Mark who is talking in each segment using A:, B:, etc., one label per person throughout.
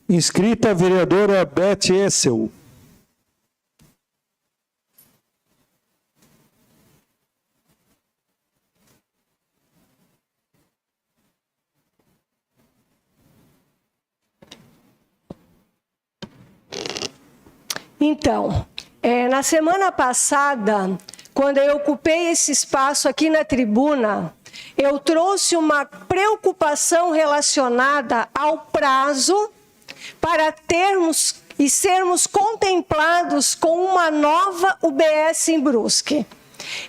A: Inscrita a vereadora Beth Essel.
B: Então, na semana passada, quando eu ocupei esse espaço aqui na tribuna, eu trouxe uma preocupação relacionada ao prazo para termos e sermos contemplados com uma nova UBS em Brusque.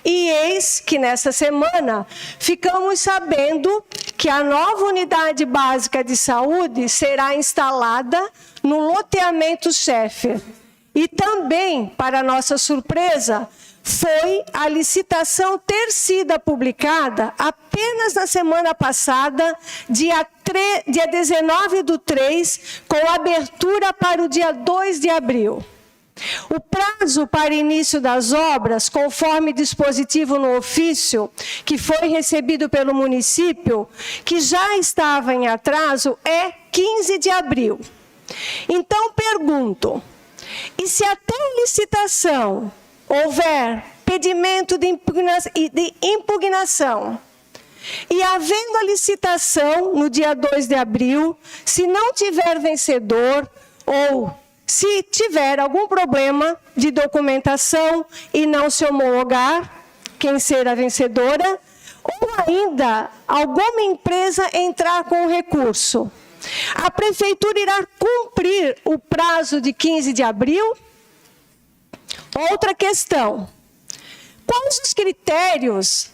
B: E eis que nessa semana ficamos sabendo que a nova unidade básica de saúde será instalada no loteamento Schaeffer. E também, para nossa surpresa, foi a licitação ter sido publicada apenas na semana passada, dia 19/3, com abertura para o dia 2 de abril. O prazo para início das obras, conforme dispositivo no ofício, que foi recebido pelo município, que já estava em atraso, é 15 de abril. Então, pergunto, e se até licitação houver pedimento de impugnação, e havendo a licitação no dia 2 de abril, se não tiver vencedor ou se tiver algum problema de documentação e não se homologar quem será vencedora, ou ainda alguma empresa entrar com recurso, a prefeitura irá cumprir o prazo de 15 de abril? Outra questão. Quais os critérios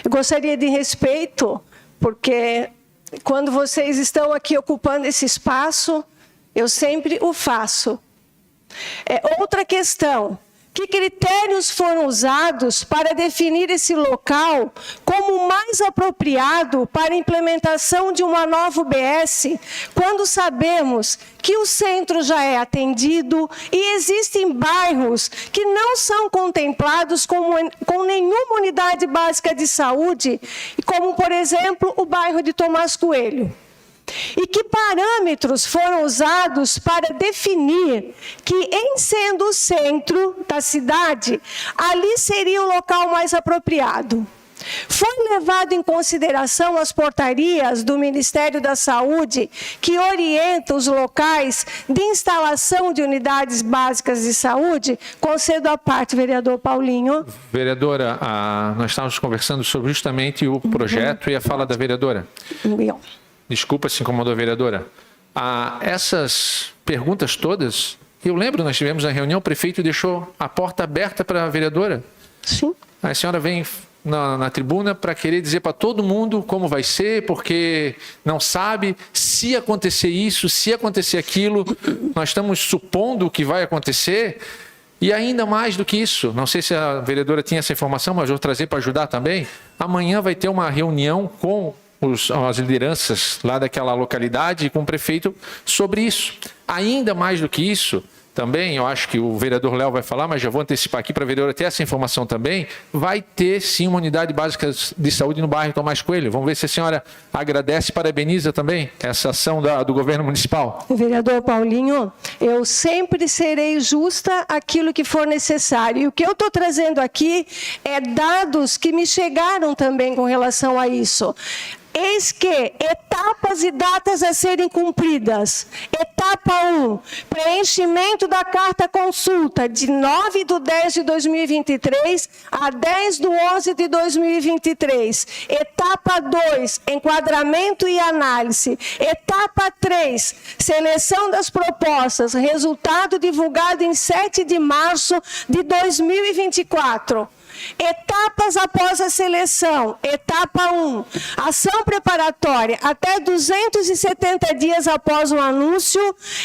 B: eu gostaria de respeito, porque quando vocês estão aqui ocupando esse espaço, eu sempre o faço. Outra questão. Que critérios foram usados para definir esse local como o mais apropriado para a implementação de uma nova UBS, quando sabemos que o centro já é atendido e existem bairros que não são contemplados com nenhuma unidade básica de saúde, como, por exemplo, o bairro de Tomás Coelho? E que parâmetros foram usados para definir que, em sendo o centro da cidade, ali seria o local mais apropriado? Foi levado em consideração as portarias do Ministério da Saúde que orientam os locais de instalação de unidades básicas de saúde? Concedo a parte, vereador Paulinho.
C: Vereadora, nós estávamos conversando sobre justamente o projeto e a fala da vereadora. Desculpa se incomodou, vereadora. Essas perguntas todas, eu lembro, nós tivemos a reunião, o prefeito deixou a porta aberta para a vereadora.
B: Sim.
C: A senhora vem na tribuna para querer dizer para todo mundo como vai ser, porque não sabe se acontecer isso, se acontecer aquilo. Nós estamos supondo que vai acontecer. E ainda mais do que isso, não sei se a vereadora tinha essa informação, mas vou trazer para ajudar também. Amanhã vai ter uma reunião com as lideranças lá daquela localidade com o prefeito sobre isso. Ainda mais do que isso, também, eu acho que o vereador Léo vai falar, mas já vou antecipar aqui para a vereadora ter essa informação também, vai ter sim uma unidade básica de saúde no bairro Tomás Coelho. Vamos ver se a senhora agradece e parabeniza também essa ação do governo municipal.
B: Vereador Paulinho, eu sempre serei justa aquilo que for necessário. E o que eu estou trazendo aqui é dados que me chegaram também com relação a isso. Eis que etapas e datas a serem cumpridas. Etapa 1, preenchimento da carta consulta de 9/10/2023 a 10/11/2023. Etapa 2, enquadramento e análise. Etapa 3, seleção das propostas, resultado divulgado em 7 de março de 2024. Etapas após a seleção. Etapa 1, ação preparatória. Até 270 dias após o anúncio,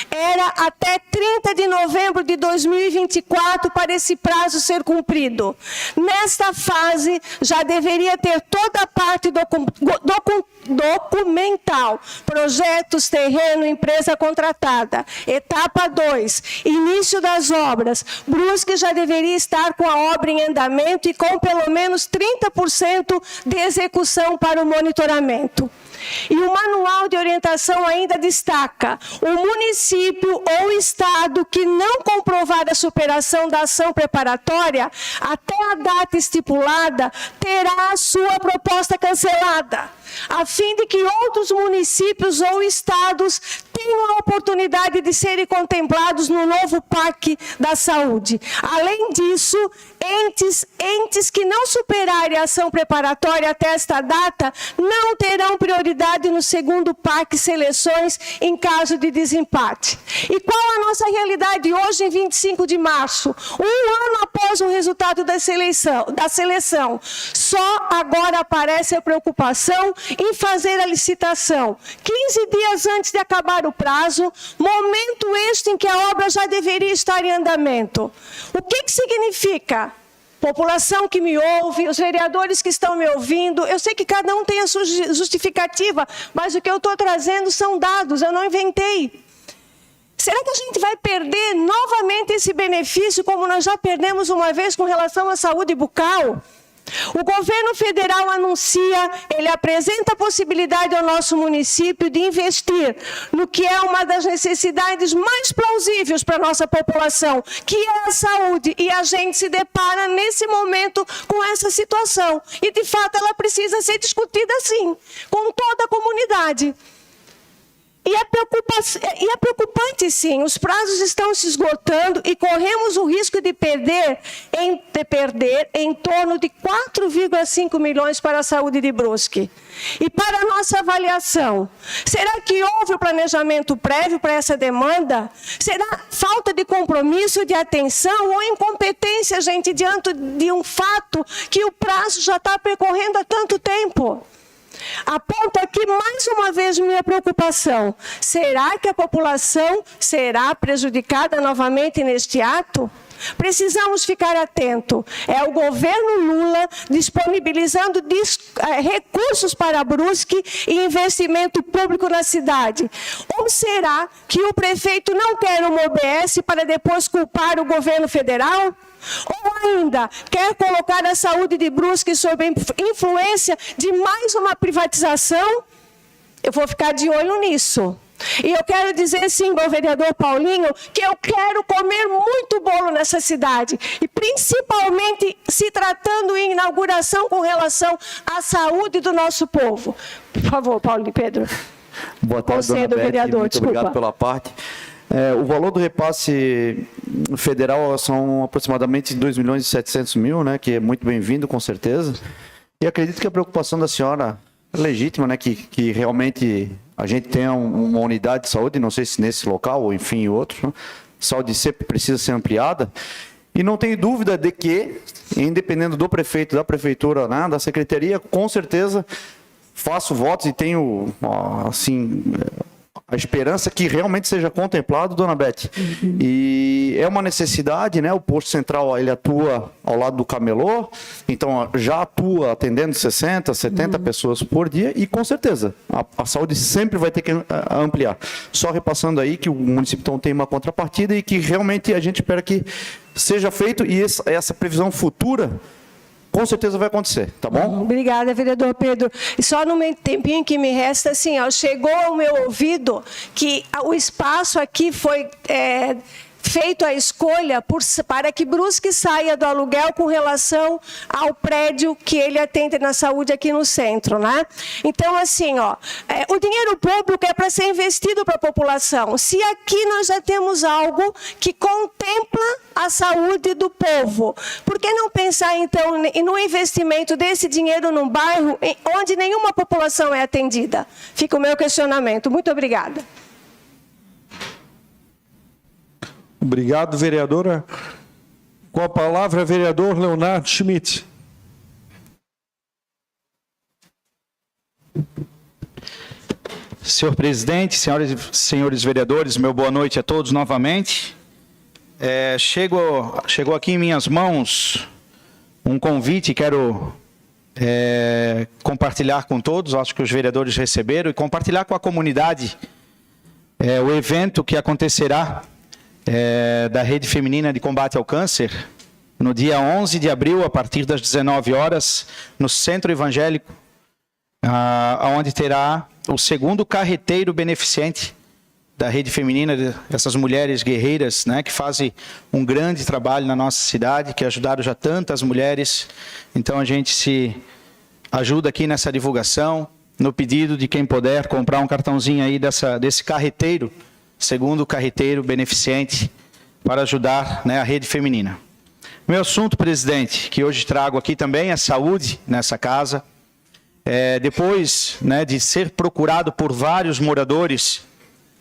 B: era até 30 de novembro de 2024 para esse prazo ser cumprido. Nesta fase, já deveria ter toda a parte documental, projetos, terreno, empresa contratada. Etapa 2, início das obras. Brusque já deveria estar com a obra em andamento e com pelo menos 30% de execução para o monitoramento. E o manual de orientação ainda destaca: o município ou estado que não comprovar a superação da ação preparatória até a data estipulada terá a sua proposta cancelada, a fim de que outros municípios ou estados tenham a oportunidade de serem contemplados no novo PAC da saúde. Além disso, entes que não superarem a ação preparatória até esta data não terão prioridade no segundo PAC seleções em caso de desempate. E qual a nossa realidade hoje, em 25 de março? Um ano após o resultado da seleção, só agora aparece a preocupação em fazer a licitação. 15 dias antes de acabar o prazo, momento este em que a obra já deveria estar em andamento. O que significa? População que me ouve, os vereadores que estão me ouvindo, eu sei que cada um tem a sua justificativa, mas o que eu estou trazendo são dados, eu não inventei. Será que a gente vai perder novamente esse benefício, como nós já perdemos uma vez com relação à saúde bucal? O governo federal anuncia, ele apresenta a possibilidade ao nosso município de investir no que é uma das necessidades mais plausíveis para a nossa população, que é a saúde, e a gente se depara nesse momento com essa situação. E, de fato, ela precisa ser discutida, sim, com toda a comunidade. E é preocupante, sim, os prazos estão se esgotando e corremos o risco de perder em torno de 4,5 milhões para a saúde de Brusque. E para a nossa avaliação, será que houve o planejamento prévio para essa demanda? Será falta de compromisso, de atenção ou incompetência, gente, diante de um fato que o prazo já está percorrendo há tanto tempo? Aponto aqui mais uma vez minha preocupação. Será que a população será prejudicada novamente neste ato? Precisamos ficar atentos. É o governo Lula disponibilizando recursos para Brusque e investimento público na cidade. Ou será que o prefeito não quer uma OBS para depois culpar o governo federal? Ou ainda, quer colocar a saúde de Brusque sob influência de mais uma privatização? Eu vou ficar de olho nisso. E eu quero dizer sim, ao vereador Paulinho, que eu quero comer muito bolo nessa cidade. E principalmente se tratando em inauguração com relação à saúde do nosso povo. Por favor, Paulinho, Pedro.
D: Boa tarde, dona Beth,
B: vereador,
D: muito obrigado pela parte. O valor do repasse federal são aproximadamente 2.700.000, né, que é muito bem-vindo, com certeza. E acredito que a preocupação da senhora é legítima, né, que realmente a gente tenha uma unidade de saúde, não sei se nesse local ou enfim em outro, né? Saúde sempre precisa ser ampliada. E não tenho dúvida de que, independendo do prefeito, da prefeitura, né, da secretaria, com certeza faço votos e tenho, assim, a esperança que realmente seja contemplado, dona Beth. E é uma necessidade, né? O posto central, ele atua ao lado do camelô, então já atua atendendo 60, 70 pessoas por dia e com certeza a saúde sempre vai ter que ampliar. Só repassando aí que o município então tem uma contrapartida e que realmente a gente espera que seja feito e essa previsão futura com certeza vai acontecer, tá bom?
B: Obrigada, vereador Pedro. E só no tempinho que me resta, assim, chegou ao meu ouvido que o espaço aqui foi feito a escolha para que Brusque saia do aluguel com relação ao prédio que ele atende na saúde aqui no centro, né? Então, assim, o dinheiro público é para ser investido para a população. Se aqui nós já temos algo que contempla a saúde do povo, por que não pensar, então, no investimento desse dinheiro num bairro onde nenhuma população é atendida? Fica o meu questionamento. Muito obrigada.
A: Obrigado, vereadora. Com a palavra, vereador Leonardo Schmidt.
E: Senhor presidente, senhoras e senhores vereadores, meu boa noite a todos novamente. Chegou aqui em minhas mãos um convite, quero compartilhar com todos, acho que os vereadores receberam, e compartilhar com a comunidade o evento que acontecerá da Rede Feminina de Combate ao Câncer, no dia 11 de abril, a partir das 19 horas, no Centro Evangélico, onde terá o segundo carreteiro beneficente da Rede Feminina, essas mulheres guerreiras, né, que fazem um grande trabalho na nossa cidade, que ajudaram já tantas mulheres. Então a gente se ajuda aqui nessa divulgação, no pedido de quem puder comprar um cartãozinho aí desse carreteiro, segundo carreteiro beneficente, para ajudar, né, a Rede Feminina. Meu assunto, presidente, que hoje trago aqui também é saúde nessa casa. Depois, né, de ser procurado por vários moradores,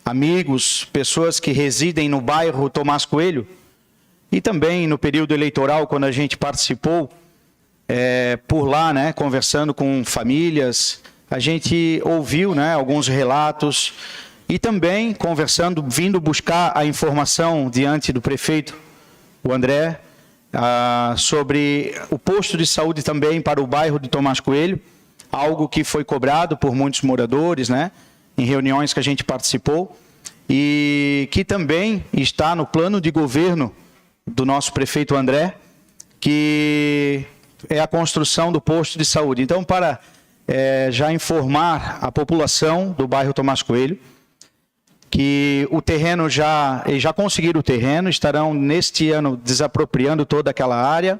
E: amigos, pessoas que residem no bairro Tomás Coelho, e também no período eleitoral, quando a gente participou por lá, né, conversando com famílias, a gente ouviu, né, alguns relatos, e também conversando, vindo buscar a informação diante do prefeito, o André, sobre o posto de saúde também para o bairro de Tomás Coelho, algo que foi cobrado por muitos moradores, né, em reuniões que a gente participou, e que também está no plano de governo do nosso prefeito André, que é a construção do posto de saúde. Então, para já informar a população do bairro Tomás Coelho, que o terreno eles já conseguiram o terreno, estarão neste ano desapropriando toda aquela área.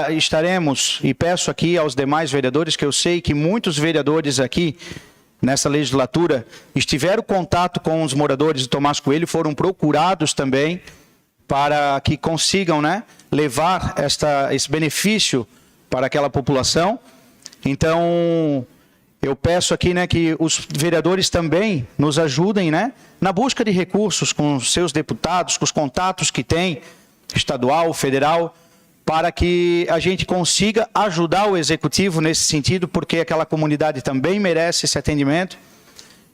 E: Estaremos, e peço aqui aos demais vereadores, que eu sei que muitos vereadores aqui nessa legislatura estiveram em contato com os moradores de Tomás Coelho, foram procurados também para que consigam, né, levar esse benefício para aquela população. Então, eu peço aqui, né, que os vereadores também nos ajudem, né, na busca de recursos com os seus deputados, com os contatos que tem, estadual, federal, para que a gente consiga ajudar o executivo nesse sentido, porque aquela comunidade também merece esse atendimento.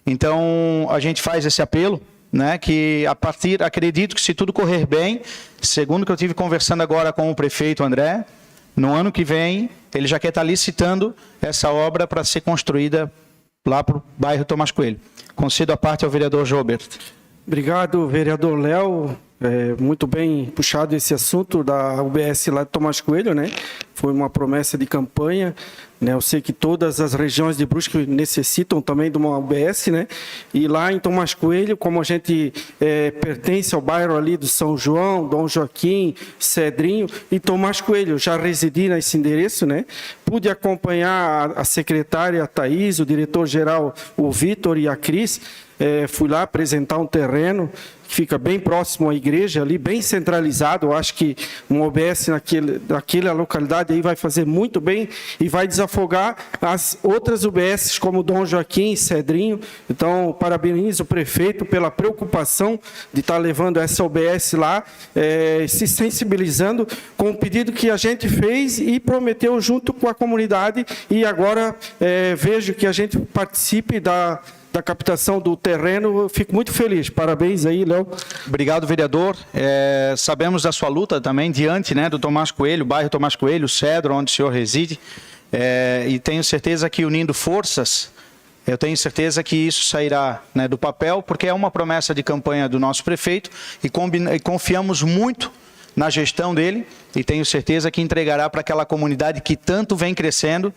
E: Então, a gente faz esse apelo, né, que acredito que se tudo correr bem, segundo o que eu tive conversando agora com o prefeito André, no ano que vem, ele já quer estar licitando essa obra para ser construída lá para o bairro Tomás Coelho. Concedo a parte ao vereador Jobert.
A: Obrigado, vereador Léo. Muito bem puxado esse assunto da UBS lá de Tomás Coelho, né? Foi uma promessa de campanha, né? Eu sei que todas as regiões de Brusque necessitam também de uma UBS, né? E lá em Tomás Coelho, como a gente pertence ao bairro ali do São João, Dom Joaquim, Cedrinho e Tomás Coelho, já residi nesse endereço, né? Pude acompanhar a secretária a Thaís, o diretor-geral, o Vitor e a Cris. Fui lá apresentar um terreno que fica bem próximo à igreja, ali bem centralizado. Eu acho que um OBS naquela localidade aí vai fazer muito bem e vai desafogar as outras UBSs como Dom Joaquim e Cedrinho. Então, parabenizo o prefeito pela preocupação de estar levando essa OBS lá, se sensibilizando com o pedido que a gente fez e prometeu junto com a comunidade, e agora vejo que a gente participe da captação do terreno. Eu fico muito feliz. Parabéns aí, Léo.
E: Obrigado, vereador. Sabemos da sua luta também diante, né, do Tomás Coelho, bairro Tomás Coelho, Cedro, onde o senhor reside, e tenho certeza que unindo forças, eu tenho certeza que isso sairá, né, do papel, porque é uma promessa de campanha do nosso prefeito e confiamos muito na gestão dele, e tenho certeza que entregará para aquela comunidade que tanto vem crescendo.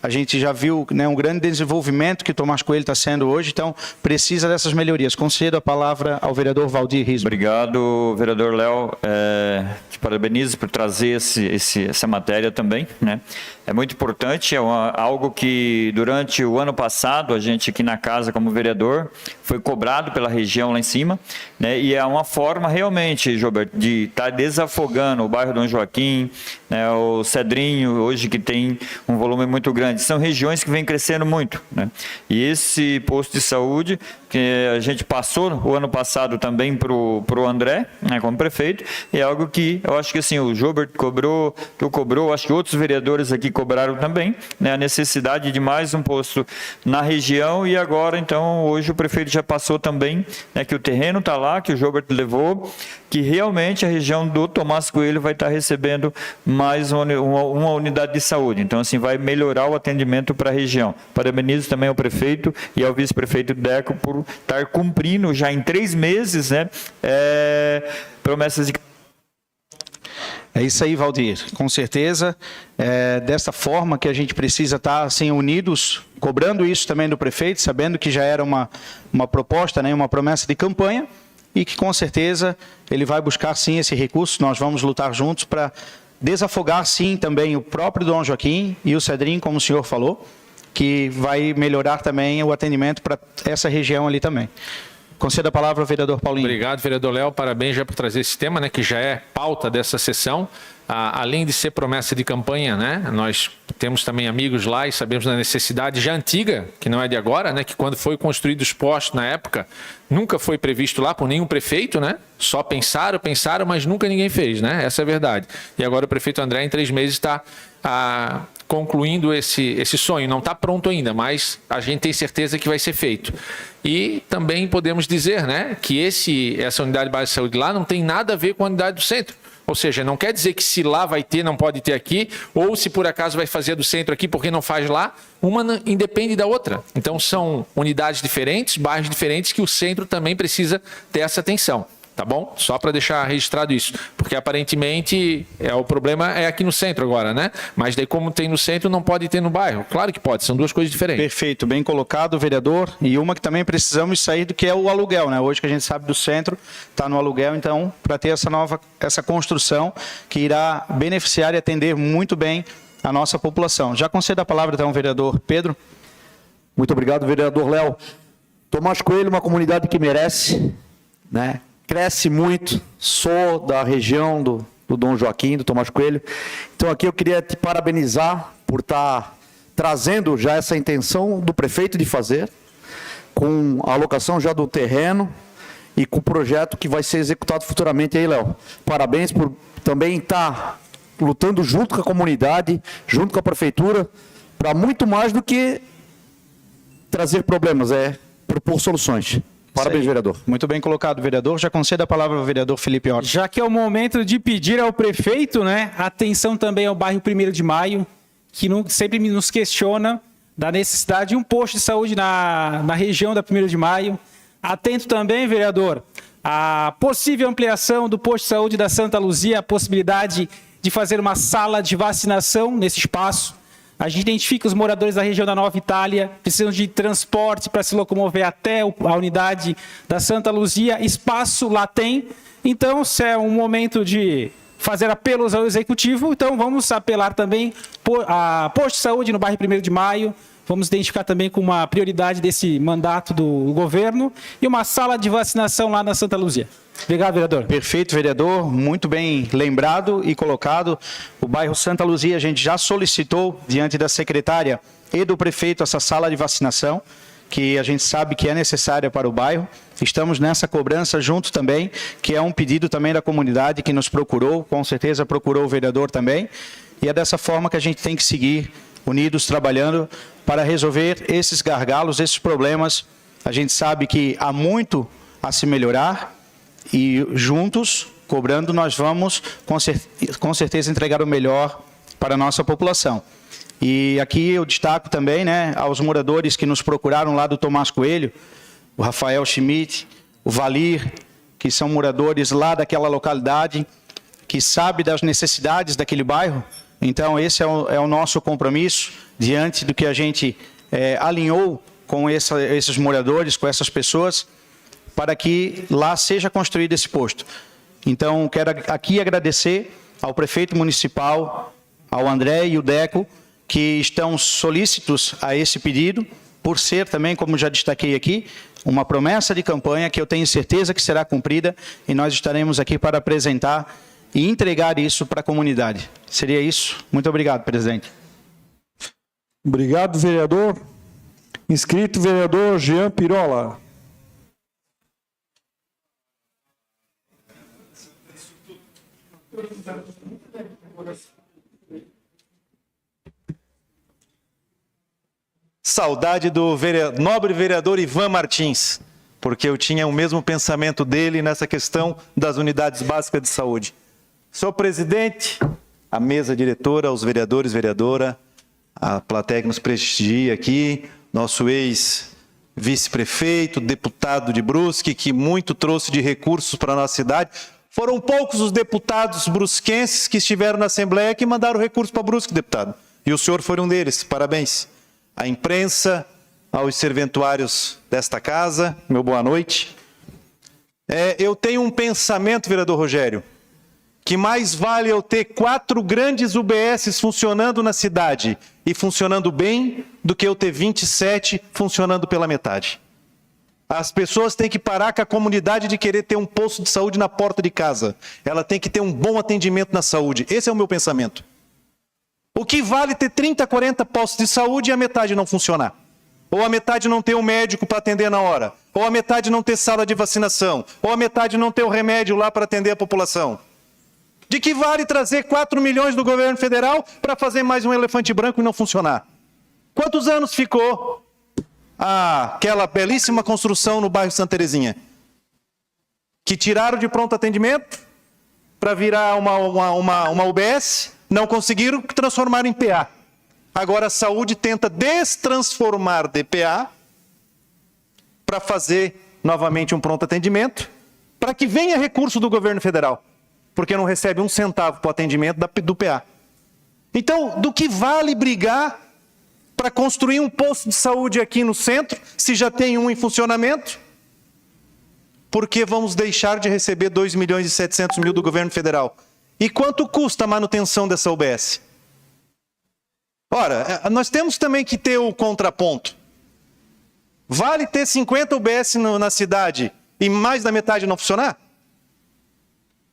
E: A gente já viu, né, um grande desenvolvimento que Tomás Coelho está sendo hoje, então precisa dessas melhorias. Concedo a palavra ao vereador Valdir Rismo.
F: Obrigado, vereador Léo. te parabenizo por trazer essa matéria também, né? É muito importante, algo que durante o ano passado, a gente aqui na casa, como vereador, foi cobrado pela região lá em cima, né? E é uma forma realmente, Gilberto, de estar desafogando o bairro Dom Joaquim, né? O Cedrinho, hoje que tem um volume muito grande. São regiões que vêm crescendo muito, né? E esse posto de saúde, que a gente passou o ano passado também para o André, né, como prefeito, é algo que eu acho que assim, o Gilberto cobrou, que eu cobrou, acho que outros vereadores aqui cobraram também, né, a necessidade de mais um posto na região, e agora, então, hoje o prefeito já passou também, né, que o terreno está lá, que o Gilberto levou, que realmente a região do Tomás Coelho vai estar recebendo mais uma unidade de saúde. Então, assim, vai melhorar o atendimento para a região. Parabenizo também ao prefeito e ao vice-prefeito Deco por estar cumprindo já em 3 meses, né, promessas de...
E: É isso aí, Valdir. Com certeza, dessa forma que a gente precisa estar assim, unidos, cobrando isso também do prefeito, sabendo que já era uma proposta, né, uma promessa de campanha, e que com certeza ele vai buscar sim esse recurso. Nós vamos lutar juntos para desafogar sim também o próprio Dom Joaquim e o Cedrinho, como o senhor falou, que vai melhorar também o atendimento para essa região ali também. Concedo a palavra ao vereador Paulinho.
C: Obrigado, vereador Léo. Parabéns já por trazer esse tema, né, que já é pauta dessa sessão. Além de ser promessa de campanha, né, nós temos também amigos lá e sabemos da necessidade já antiga, que não é de agora, né, que quando foi construído os postos na época, nunca foi previsto lá por nenhum prefeito, né, só pensaram, mas nunca ninguém fez, né, essa é a verdade. E agora o prefeito André, em 3 meses, está concluindo esse sonho. Não está pronto ainda, mas a gente tem certeza que vai ser feito. E também podemos dizer, né, que essa unidade básica de saúde lá não tem nada a ver com a unidade do centro. Ou seja, não quer dizer que se lá vai ter, não pode ter aqui, ou se por acaso vai fazer do centro aqui, porque não faz lá, uma independe da outra. Então são unidades diferentes, bairros diferentes, que o centro também precisa ter essa atenção. Tá bom? Só para deixar registrado isso. Porque aparentemente o problema é aqui no centro agora, né? Mas daí como tem no centro, não pode ter no bairro. Claro que pode, são 2 coisas diferentes.
E: Perfeito, bem colocado, vereador. E uma que também precisamos sair do que é o aluguel, né? Hoje que a gente sabe do centro, está no aluguel, então, para ter essa construção que irá beneficiar e atender muito bem a nossa população. Já concedo a palavra então ao vereador Pedro.
D: Muito obrigado, vereador Léo. Tomás Coelho, uma comunidade que merece, né? Cresce muito, sou da região do Dom Joaquim, do Tomás Coelho. Então aqui eu queria te parabenizar por estar trazendo já essa intenção do prefeito de fazer, com a alocação já do terreno e com o projeto que vai ser executado futuramente aí, Léo. Parabéns por também estar lutando junto com a comunidade, junto com a prefeitura, para muito mais do que trazer problemas, propor soluções. Parabéns, vereador.
E: Muito bem colocado, vereador. Já concedo a palavra ao vereador Felipe Horta.
G: Já que é o momento de pedir ao prefeito, né, atenção também ao bairro 1º de Maio, que sempre nos questiona da necessidade de um posto de saúde na região da 1º de Maio. Atento também, vereador, à possível ampliação do posto de saúde da Santa Luzia, a possibilidade de fazer uma sala de vacinação nesse espaço. A gente identifica os moradores da região da Nova Itália, precisam de transporte para se locomover até a unidade da Santa Luzia. Espaço lá tem. Então, se é um momento de fazer apelos ao Executivo, então vamos apelar também a posto de saúde no bairro 1º de Maio. Vamos identificar também como uma prioridade desse mandato do governo e uma sala de vacinação lá na Santa Luzia. Obrigado, vereador.
E: Perfeito, vereador. Muito bem lembrado e colocado. O bairro Santa Luzia, a gente já solicitou, diante da secretária e do prefeito, essa sala de vacinação, que a gente sabe que é necessária para o bairro. Estamos nessa cobrança junto também, que é um pedido também da comunidade que nos procurou, com certeza procurou o vereador também. E é dessa forma que a gente tem que seguir unidos, trabalhando para resolver esses gargalos, esses problemas. A gente sabe que há muito a se melhorar, e juntos, cobrando, nós vamos com certeza entregar o melhor para a nossa população. E aqui eu destaco também, né, aos moradores que nos procuraram lá do Tomás Coelho, o Rafael Schmidt, o Valir, que são moradores lá daquela localidade, que sabe das necessidades daquele bairro. Então esse é o nosso compromisso, diante do que a gente alinhou com esses moradores, com essas pessoas, para que lá seja construído esse posto. Então, quero aqui agradecer ao prefeito municipal, ao André e o Deco, que estão solícitos a esse pedido, por ser também, como já destaquei aqui, uma promessa de campanha que eu tenho certeza que será cumprida e nós estaremos aqui para apresentar e entregar isso para a comunidade. Seria isso. Muito obrigado, presidente.
H: Obrigado, vereador. Inscrito, vereador Jean Pirola.
I: Saudade do nobre vereador Ivan Martins, porque eu tinha o mesmo pensamento dele nessa questão das unidades básicas de saúde. Senhor presidente, a mesa diretora, os vereadores, vereadora, a plateia que nos prestigia aqui, nosso ex-vice-prefeito, deputado de Brusque, que muito trouxe de recursos para a nossa cidade. Foram poucos os deputados brusquenses que estiveram na Assembleia que mandaram recursos para Brusque, deputado. E o senhor foi um deles, parabéns. À imprensa, aos serventuários desta casa, meu boa noite. Eu tenho um pensamento, vereador Rogério, que mais vale eu ter 4 grandes UBSs funcionando na cidade e funcionando bem, do que eu ter 27 funcionando pela metade. As pessoas têm que parar com a comunidade de querer ter um posto de saúde na porta de casa. Ela tem que ter um bom atendimento na saúde. Esse é o meu pensamento. O que vale ter 30, 40 postos de saúde e a metade não funcionar? Ou a metade não ter um médico para atender na hora? Ou a metade não ter sala de vacinação? Ou a metade não ter o remédio lá para atender a população? De que vale trazer 4 milhões do governo federal para fazer mais um elefante branco e não funcionar? Quantos anos ficou aquela belíssima construção no bairro Santa Terezinha? Que tiraram de pronto atendimento para virar uma UBS, não conseguiram, transformar em PA. Agora a saúde tenta destransformar DPA para fazer novamente um pronto atendimento, para que venha recurso do governo federal, porque não recebe um centavo para o atendimento do PA. Então, do que vale brigar para construir um posto de saúde aqui no centro, se já tem um em funcionamento? Porque vamos deixar de receber 2 milhões e 700 mil do governo federal. E quanto custa a manutenção dessa UBS? Ora, nós temos também que ter o contraponto. Vale ter 50 UBS na cidade e mais da metade não funcionar?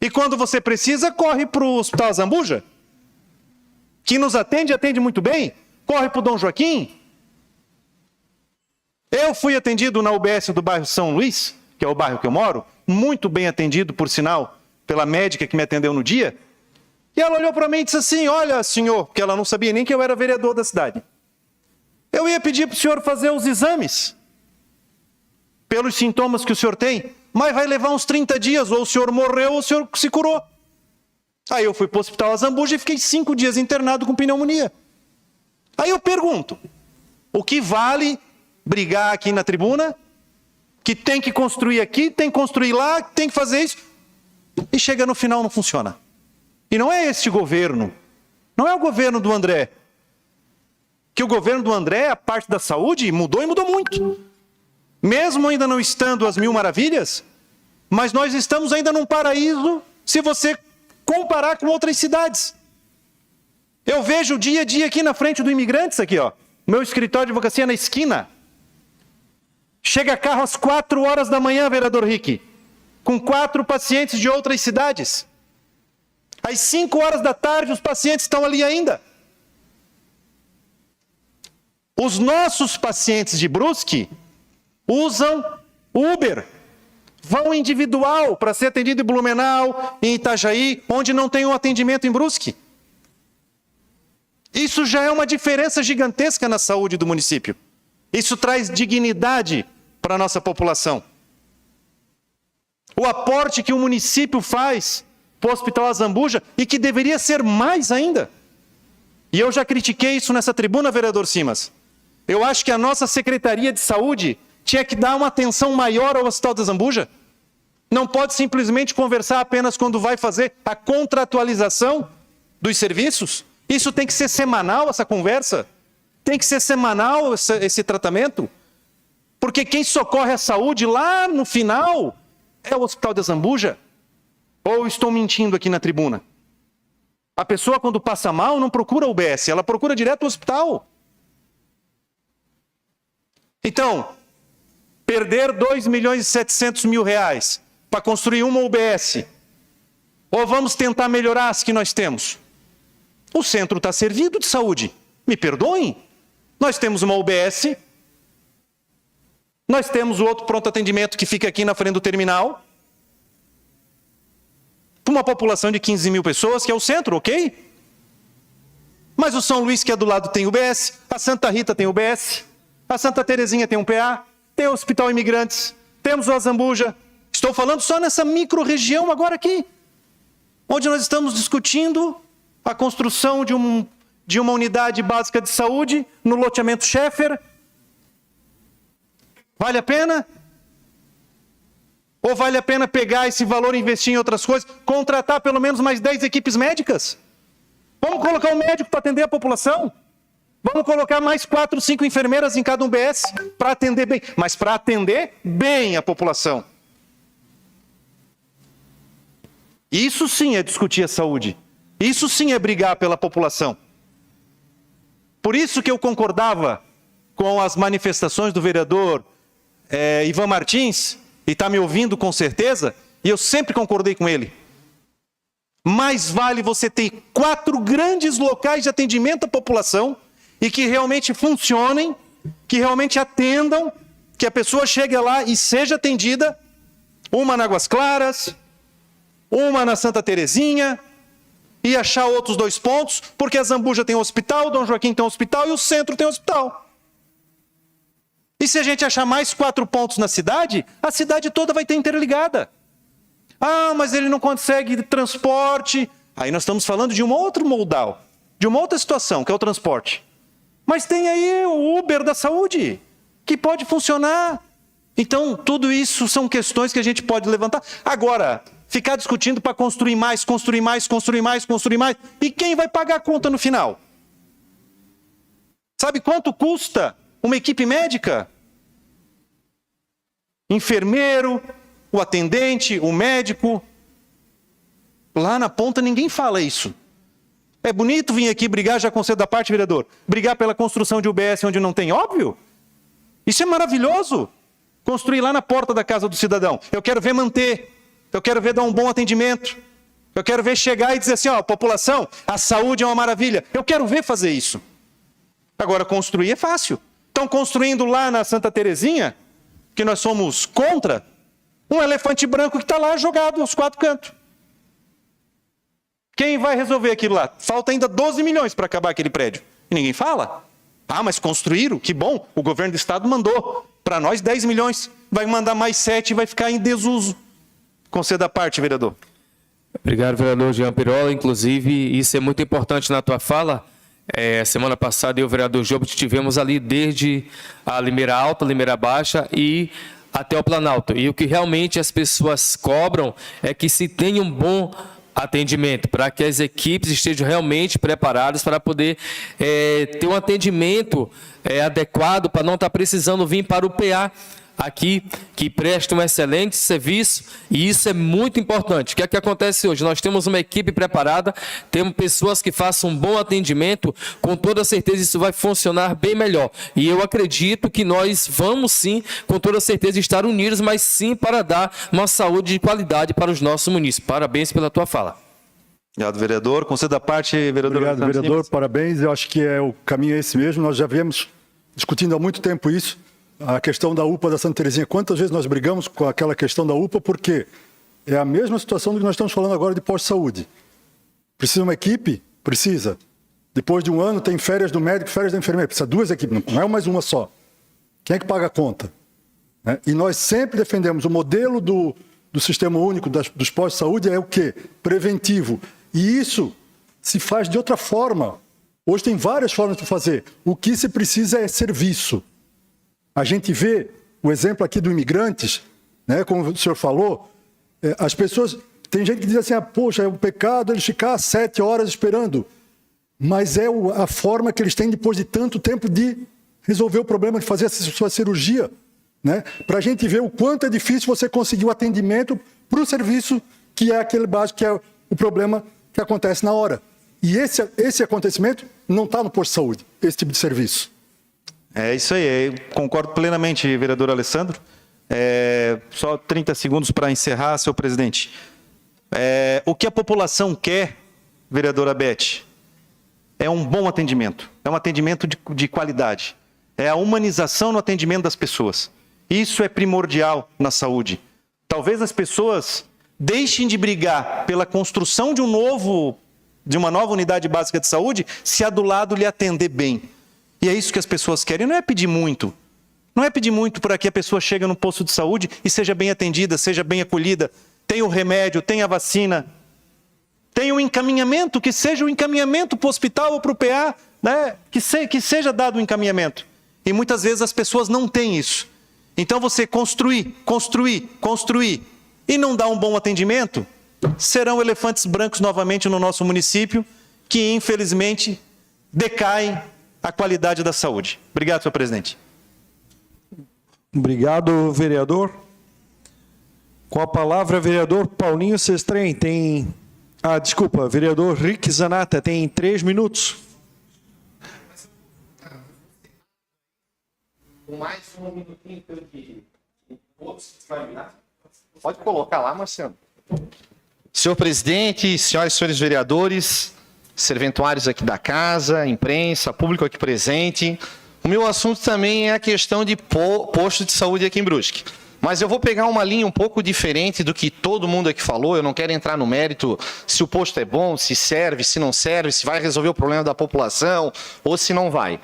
I: E quando você precisa, corre para o Hospital Zambuja, que nos atende muito bem, corre para o Dom Joaquim. Eu fui atendido na UBS do bairro São Luís, que é o bairro que eu moro, muito bem atendido, por sinal, pela médica que me atendeu no dia, e ela olhou para mim e disse assim: olha, senhor, porque ela não sabia nem que eu era vereador da cidade. Eu ia pedir para o senhor fazer os exames, pelos sintomas que o senhor tem, mas vai levar uns 30 dias, ou o senhor morreu ou o senhor se curou. Aí eu fui para o Hospital Zambuja e fiquei 5 dias internado com pneumonia. Aí eu pergunto, o que vale brigar aqui na tribuna, que tem que construir aqui, tem que construir lá, tem que fazer isso, e chega no final não funciona. E não é este governo, não é o governo do André. Que o governo do André, a parte da saúde, mudou e mudou muito. Mesmo ainda não estando às 1000 maravilhas, mas nós estamos ainda num paraíso, se você comparar com outras cidades. Eu vejo dia a dia aqui na frente do Imigrantes, aqui, ó, meu escritório de advocacia na esquina. Chega carro às 4 horas da manhã, vereador Rick, com 4 pacientes de outras cidades. Às 5 horas da tarde, os pacientes estão ali ainda. Os nossos pacientes de Brusque usam Uber, vão individual para ser atendido em Blumenau, em Itajaí, onde não tem um atendimento em Brusque. Isso já é uma diferença gigantesca na saúde do município. Isso traz dignidade para a nossa população. O aporte que o município faz para o Hospital Zambuja, e que deveria ser mais ainda. E eu já critiquei isso nessa tribuna, vereador Simas. Eu acho que a nossa Secretaria de Saúde tinha que dar uma atenção maior ao Hospital da Zambuja. Não pode simplesmente conversar apenas quando vai fazer a contratualização dos serviços. Isso tem que ser semanal, essa conversa. Tem que ser semanal esse tratamento. Porque quem socorre a saúde lá no final é o Hospital da Zambuja. Ou estou mentindo aqui na tribuna? A pessoa, quando passa mal, não procura o UBS, ela procura direto o hospital. Então, perder 2.700.000 reais para construir uma UBS, ou vamos tentar melhorar as que nós temos? O centro está servido de saúde. Me perdoem. Nós temos uma UBS, nós temos o outro pronto atendimento que fica aqui na frente do terminal, para uma população de 15 mil pessoas, que é o centro, ok? Mas o São Luís, que é do lado, tem UBS, a Santa Rita tem UBS, a Santa Terezinha tem um PA, tem o Hospital Imigrantes, temos o Azambuja. Estou falando só nessa micro-região agora aqui, onde nós estamos discutindo a construção de uma unidade básica de saúde no loteamento Schaeffer. Vale a pena? Ou vale a pena pegar esse valor e investir em outras coisas? Contratar pelo menos mais 10 equipes médicas? Vamos colocar um médico para atender a população? Vamos colocar mais 4, 5 enfermeiras em cada UBS para atender bem, mas para atender bem a população. Isso sim é discutir a saúde. Isso sim é brigar pela população. Por isso que eu concordava com as manifestações do vereador Ivan Martins, e está me ouvindo com certeza, e eu sempre concordei com ele. Mais vale você ter 4 grandes locais de atendimento à população e que realmente funcionem, que realmente atendam, que a pessoa chegue lá e seja atendida, uma na Águas Claras, uma na Santa Terezinha, e achar outros 2 pontos, porque a Zambuja tem um hospital, o Dom Joaquim tem um hospital e o centro tem um hospital. E se a gente achar mais 4 pontos na cidade, a cidade toda vai ter interligada. Ah, mas ele não consegue transporte. Aí nós estamos falando de um outro modal, de uma outra situação, que é o transporte. Mas tem aí o Uber da saúde, que pode funcionar. Então, tudo isso são questões que a gente pode levantar. Agora, ficar discutindo para construir mais, construir mais, construir mais, construir mais. E quem vai pagar a conta no final? Sabe quanto custa uma equipe médica? Enfermeiro, o atendente, o médico. Lá na ponta ninguém fala isso. É bonito vir aqui brigar, já concedo da parte, vereador, brigar pela construção de UBS onde não tem, óbvio. Isso é maravilhoso. Construir lá na porta da casa do cidadão. Eu quero ver manter. Eu quero ver dar um bom atendimento. Eu quero ver chegar e dizer assim, ó, população, a saúde é uma maravilha. Eu quero ver fazer isso. Agora, construir é fácil. Estão construindo lá na Santa Terezinha, que nós somos contra, um elefante branco que está lá jogado aos 4 cantos. Quem vai resolver aquilo lá? Falta ainda 12 milhões para acabar aquele prédio. E ninguém fala. Ah, mas construíram? Que bom. O governo do estado mandou. Para nós, 10 milhões. Vai mandar mais 7 e vai ficar em desuso. Conceda a parte, vereador.
J: Obrigado, vereador Jean Pirola. Inclusive, isso é muito importante na tua fala. Semana passada, eu e o vereador Job estivemos ali desde a Limeira Alta, Limeira Baixa e até o Planalto. E o que realmente as pessoas cobram é que se tenha um bom atendimento, para que as equipes estejam realmente preparadas para poder ter um atendimento adequado, para não estar precisando vir para o PA aqui, que presta um excelente serviço, e isso é muito importante. O que é que acontece hoje? Nós temos uma equipe preparada, temos pessoas que façam um bom atendimento, com toda certeza isso vai funcionar bem melhor. E eu acredito que nós vamos sim, com toda certeza, estar unidos, mas sim para dar uma saúde de qualidade para os nossos munícipes. Parabéns pela tua fala.
I: Obrigado, vereador. Conceda a parte, vereador.
H: Obrigado, vereador. Parabéns. Eu acho que o caminho é esse mesmo. Nós já viemos discutindo há muito tempo isso. A questão da UPA da Santa Terezinha. Quantas vezes nós brigamos com aquela questão da UPA, porque é a mesma situação do que nós estamos falando agora de pós-saúde. Precisa uma equipe? Precisa. Depois de um ano tem férias do médico, férias da enfermeira. Precisa 2 equipes, não é mais uma só. Quem é que paga a conta? E nós sempre defendemos o modelo do Sistema Único dos pós-saúde é o quê? Preventivo. E isso se faz de outra forma. Hoje tem várias formas de fazer. O que se precisa é serviço. A gente vê o exemplo aqui do Imigrantes, né, como o senhor falou, as pessoas, tem gente que diz assim, poxa, é um pecado eles ficar 7 horas esperando, mas é a forma que eles têm depois de tanto tempo de resolver o problema, de fazer a sua cirurgia, né, para a gente ver o quanto é difícil você conseguir o atendimento para o serviço que é aquele básico, que é o problema que acontece na hora. E esse acontecimento não está no posto de saúde, esse tipo de serviço.
I: É isso aí, eu concordo plenamente, vereador Alessandro. Só 30 segundos para encerrar, senhor presidente. O que a população quer, vereadora Beth, é um bom atendimento, é um atendimento de qualidade, é a humanização no atendimento das pessoas. Isso é primordial na saúde. Talvez as pessoas deixem de brigar pela construção de uma nova unidade básica de saúde se a do lado lhe atender bem. E é isso que as pessoas querem, não é pedir muito. Não é pedir muito para que a pessoa chegue no posto de saúde e seja bem atendida, seja bem acolhida, tenha o remédio, tenha a vacina, tenha o encaminhamento, que seja o encaminhamento para o hospital ou para o PA, né? Que seja dado o encaminhamento. E muitas vezes as pessoas não têm isso. Então você construir e não dar um bom atendimento, serão elefantes brancos novamente no nosso município, que infelizmente decaem a qualidade da saúde. Obrigado, senhor presidente.
K: Obrigado, vereador. Com a palavra, vereador Paulinho Sestrem, vereador Rick Zanata, tem 3 minutos.
L: Mais um minutinho de pode colocar lá, Marcelo. Senhor presidente, senhoras e senhores vereadores, serventuários aqui da casa, imprensa, público aqui presente, o meu assunto também é a questão de posto de saúde aqui em Brusque. Mas eu vou pegar uma linha um pouco diferente do que todo mundo aqui falou. Eu não quero entrar no mérito se o posto é bom, se serve, se não serve, se vai resolver o problema da população ou se não vai.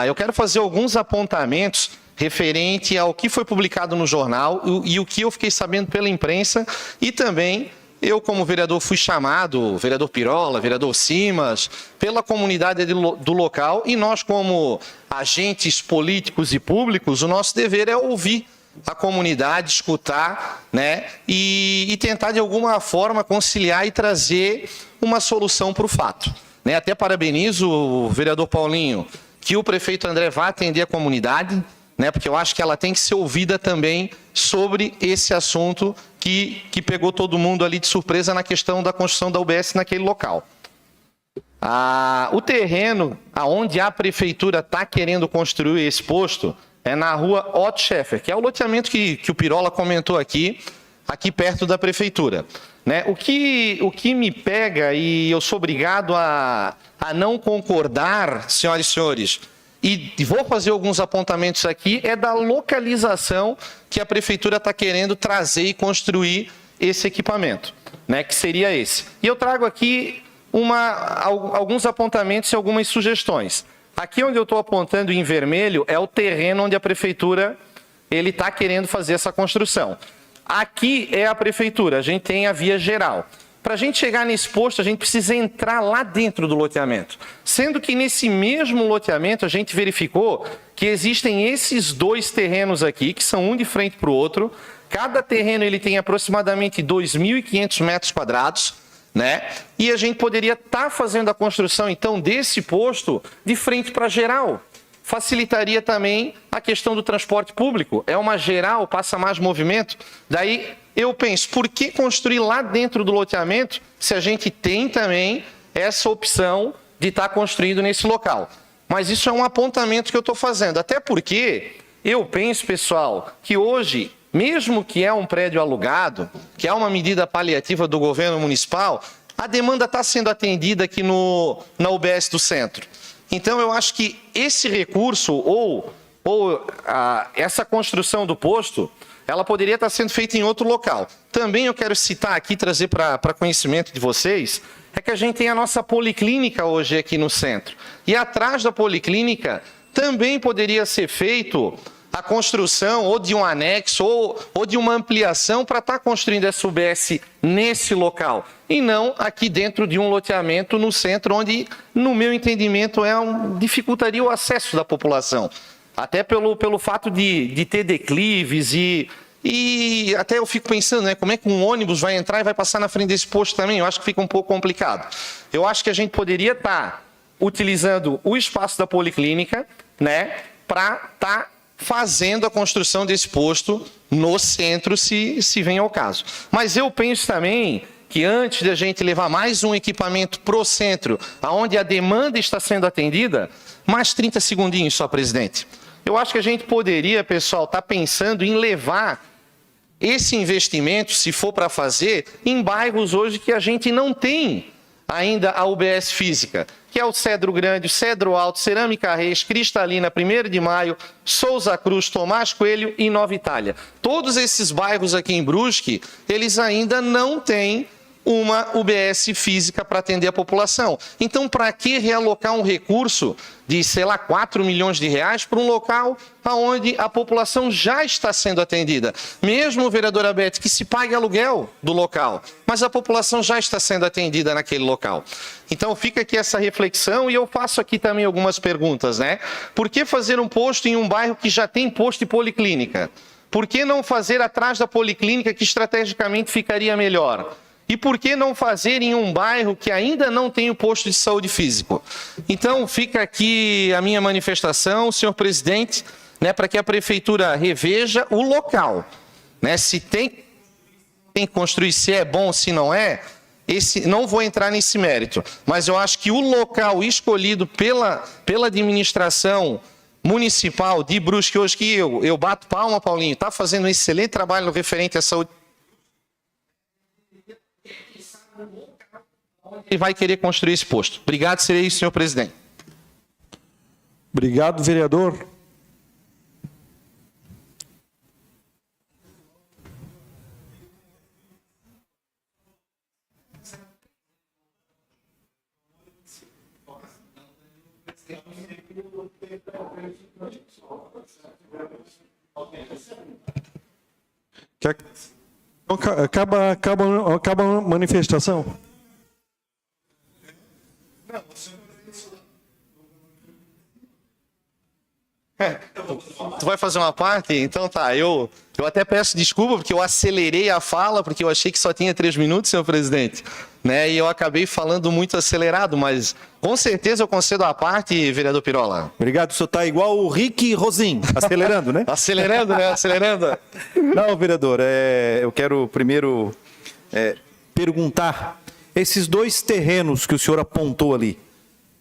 L: Eu quero fazer alguns apontamentos referente ao que foi publicado no jornal e o que eu fiquei sabendo pela imprensa, e também eu, como vereador, fui chamado, vereador Pirola, vereador Simas, pela comunidade do local, e nós, como agentes políticos e públicos, o nosso dever é ouvir a comunidade, escutar, né, e tentar de alguma forma conciliar e trazer uma solução para o fato. Né? Até parabenizo o vereador Paulinho, que o prefeito André vá atender a comunidade, né, porque eu acho que ela tem que ser ouvida também sobre esse assunto que pegou todo mundo ali de surpresa na questão da construção da UBS naquele local. O terreno onde a prefeitura está querendo construir esse posto é na rua Otto Scheffer, que é o loteamento que o Pirola comentou aqui perto da prefeitura. Né? O que me pega, e eu sou obrigado a não concordar, senhoras e senhores, e vou fazer alguns apontamentos aqui, é da localização que a prefeitura está querendo trazer e construir esse equipamento, né? Que seria esse. E eu trago aqui alguns apontamentos e algumas sugestões. Aqui onde eu estou apontando em vermelho é o terreno onde a prefeitura está querendo fazer essa construção. Aqui é a prefeitura, a gente tem a via geral. Para a gente chegar nesse posto, a gente precisa entrar lá dentro do loteamento. Sendo que nesse mesmo loteamento, a gente verificou que existem esses 2 terrenos aqui, que são um de frente para o outro. Cada terreno ele tem aproximadamente 2.500 metros quadrados, né? E a gente poderia estar fazendo a construção, então, desse posto de frente para a geral. Facilitaria também a questão do transporte público. É uma geral, passa mais movimento. Daí eu penso, por que construir lá dentro do loteamento se a gente tem também essa opção de estar construindo nesse local? Mas isso é um apontamento que eu estou fazendo. Até porque eu penso, pessoal, que hoje, mesmo que é um prédio alugado, que é uma medida paliativa do governo municipal, a demanda está sendo atendida aqui na UBS do centro. Então, eu acho que esse recurso ou essa construção do posto, ela poderia estar sendo feita em outro local. Também eu quero citar aqui, trazer para conhecimento de vocês, é que a gente tem a nossa policlínica hoje aqui no centro. E atrás da policlínica também poderia ser feito a construção ou de um anexo ou de uma ampliação para estar construindo essa UBS nesse local. E não aqui dentro de um loteamento no centro, onde, no meu entendimento, dificultaria o acesso da população. Até pelo fato de ter declives e até eu fico pensando, né, como é que um ônibus vai entrar e vai passar na frente desse posto também? Eu acho que fica um pouco complicado. Eu acho que a gente poderia estar utilizando o espaço da policlínica, né, para estar fazendo a construção desse posto no centro, se vem ao caso. Mas eu penso também que antes de a gente levar mais um equipamento para o centro, onde a demanda está sendo atendida, mais 30 segundinhos só, presidente. Eu acho que a gente poderia, pessoal, estar pensando em levar esse investimento, se for para fazer, em bairros hoje que a gente não tem ainda a UBS física, que é o Cedro Grande, o Cedro Alto, Cerâmica Reis, Cristalina, 1º de Maio, Souza Cruz, Tomás Coelho e Nova Itália. Todos esses bairros aqui em Brusque, eles ainda não têm uma UBS física para atender a população. Então, para que realocar um recurso de, sei lá, 4 milhões de reais para um local onde a população já está sendo atendida? Mesmo, vereadora Beth, que se pague aluguel do local, mas a população já está sendo atendida naquele local. Então, fica aqui essa reflexão e eu faço aqui também algumas perguntas, né? Por que fazer um posto em um bairro que já tem posto e policlínica? Por que não fazer atrás da policlínica, que estrategicamente ficaria melhor? E por que não fazer em um bairro que ainda não tem o posto de saúde físico? Então, fica aqui a minha manifestação, senhor presidente, né, para que a prefeitura reveja o local. Né, se tem que construir, se é bom, se não é, não vou entrar nesse mérito. Mas eu acho que o local escolhido pela administração municipal de Brusque, hoje que eu bato palma, Paulinho, está fazendo um excelente trabalho no referente à saúde. Ele vai querer construir esse posto. Obrigado, seria isso, senhor presidente.
K: Obrigado, vereador. Acaba a manifestação.
L: Tu vai fazer uma parte? Então tá, eu até peço desculpa porque eu acelerei a fala, porque eu achei que só tinha 3 minutos, senhor presidente, né? E eu acabei falando muito acelerado, mas com certeza eu concedo a parte, vereador Pirola.
I: Obrigado, o senhor está igual o Rick Rosim, acelerando, né?
L: Acelerando, né? Acelerando.
I: Não, vereador, eu quero primeiro perguntar, esses 2 terrenos que o senhor apontou ali,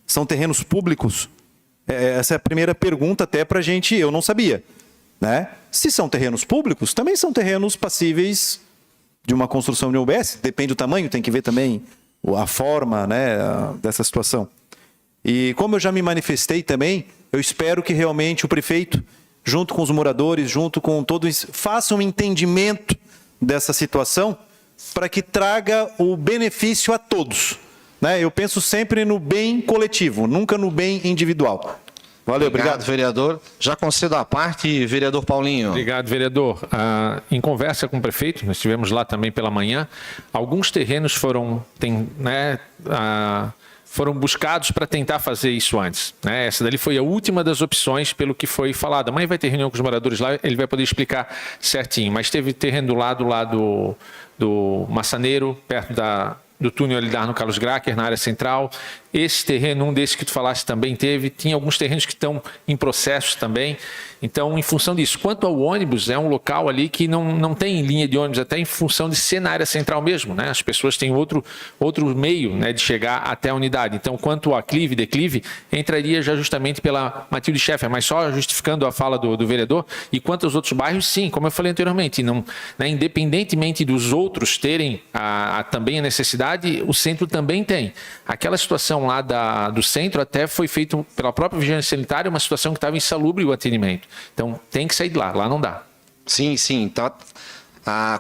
I: são terrenos públicos? Essa é a primeira pergunta até para a gente, eu não sabia, né? Se são terrenos públicos, também são terrenos passíveis de uma construção de UBS, depende do tamanho, tem que ver também a forma, né, dessa situação. E como eu já me manifestei também, eu espero que realmente o prefeito, junto com os moradores, junto com todos, faça um entendimento dessa situação para que traga o benefício a todos. Eu penso sempre no bem coletivo, nunca no bem individual. Valeu, obrigado,
L: vereador. Já concedo a parte, vereador Paulinho.
C: Obrigado, vereador. Em conversa com o prefeito, nós estivemos lá também pela manhã, alguns terrenos foram buscados para tentar fazer isso antes. Essa dali foi a última das opções pelo que foi falado. Amanhã vai ter reunião com os moradores lá, ele vai poder explicar certinho. Mas teve terreno do lado lá do Massaneiro, perto do túnel Elidar no Carlos Gracker, na área central. Esse terreno, um desses que tu falaste também teve. Tinha alguns terrenos que estão em processos também. Então, em função disso. Quanto ao ônibus, é um local ali que não tem linha de ônibus, até em função de ser na área central mesmo, né? As pessoas têm outro meio, né, de chegar até a unidade. Então, quanto ao aclive e declive, entraria já justamente pela Matilde Schaeffer, mas só justificando a fala do vereador. E quanto aos outros bairros, sim, como eu falei anteriormente, independentemente dos outros terem também a necessidade, o centro também tem. Aquela situação lá do centro até foi feito pela própria vigilância sanitária, uma situação que estava insalubre o atendimento. Então, tem que sair de lá não dá.
L: Sim. Então,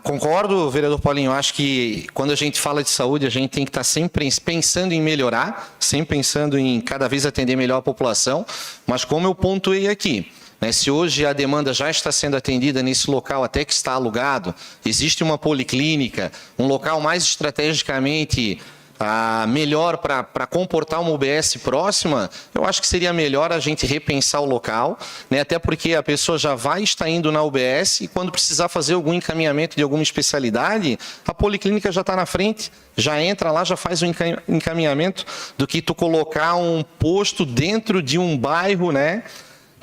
L: concordo, vereador Paulinho. Acho que quando a gente fala de saúde, a gente tem que estar sempre pensando em melhorar, sempre pensando em cada vez atender melhor a população. Mas como eu pontuei aqui, né, se hoje a demanda já está sendo atendida nesse local até que está alugado, existe uma policlínica, um local mais estrategicamente melhor para comportar uma UBS próxima, eu acho que seria melhor a gente repensar o local, né? Até porque a pessoa já vai estar indo na UBS e quando precisar fazer algum encaminhamento de alguma especialidade, a policlínica já está na frente, já entra lá, já faz o encaminhamento, do que tu colocar um posto dentro de um bairro, né,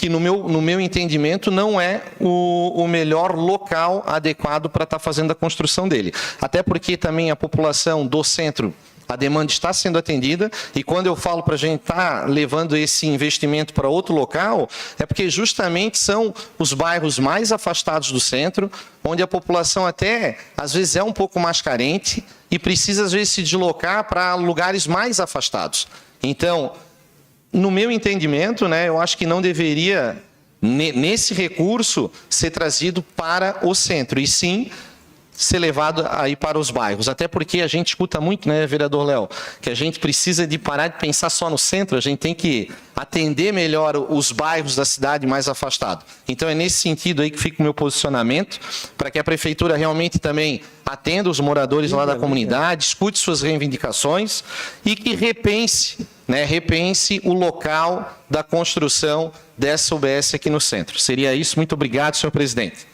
L: que no meu entendimento não é o melhor local adequado para estar fazendo a construção dele. Até porque também a população do centro, a demanda está sendo atendida, e quando eu falo para a gente estar levando esse investimento para outro local, é porque justamente são os bairros mais afastados do centro, onde a população até, às vezes, é um pouco mais carente e precisa, às vezes, se deslocar para lugares mais afastados. Então, no meu entendimento, né, eu acho que não deveria, nesse recurso, ser trazido para o centro, e sim ser levado aí para os bairros. Até porque a gente escuta muito, né, vereador Léo, que a gente precisa de parar de pensar só no centro, a gente tem que atender melhor os bairros da cidade mais afastados. Então é nesse sentido aí que fica o meu posicionamento, para que a prefeitura realmente também atenda os moradores lá da comunidade, escute suas reivindicações e que repense o local da construção dessa UBS aqui no centro. Seria isso. Muito obrigado, senhor presidente.